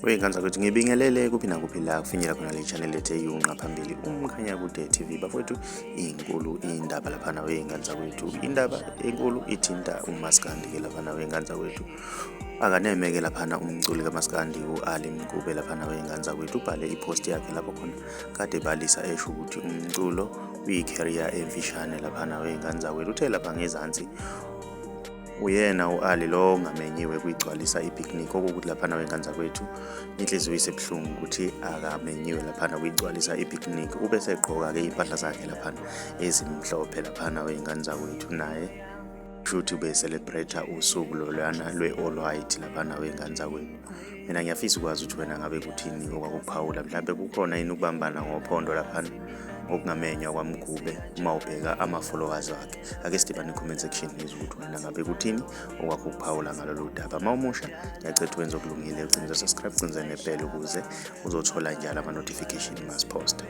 Wey'ngane zakwethu ngibingelele kuphi nakuphi la kufinyela khona le channel lethu eyunqa phambili umkhanyakude TV bafowethu. Inkulu indaba laphana wey'ngane zakwethu, indaba enkulu ithinta umaskandi-ke laphana wey'ngane zakwethu. Akanemeke laphana umculi kamaskandi u-Ali Mgube laphana wey'ngane zakwethu ubhale ipost yakhe lapho khona kade balisa esho ukuthi umculo uyi-career emfishane laphana wey'ngane zakwethu. Uthe lapha ngezansi uyena u-Ali lo ongamenyiwe kuyigcwalisa i-picnic, okuwukuthi laphana wey'ngane zakwethu inhliziyo isebuhlungu ukuthi akamenyiwe laphana kuyigcwalisa i-picnic. Ube segqoka-ke iy'mpahla zakhe laphana ezimhlophe laphana wey'ngane zakwethu, naye shuthi ube-celebrate usuku lolwana lwe-all white laphana wey'ngane zakwethu. Mina ngiyafisa ukwazi ukuthi wena ngabe kuthini okwakuphawula, mhlawumbe kukhona yini ukubambana ngophondo laphana okungamenywa kwaMgube uma ubheka ama-followers wakhe. Ake sidibane i-comment section ngizwe ukuthi wena ngabe kuthini okwakuphawula ngalolu daba. Uma umusha ngiyacela wenze okulungile, ucinze subscribe, ucinze nebhele ukuze uzothola njalo ama-notification masiphoste.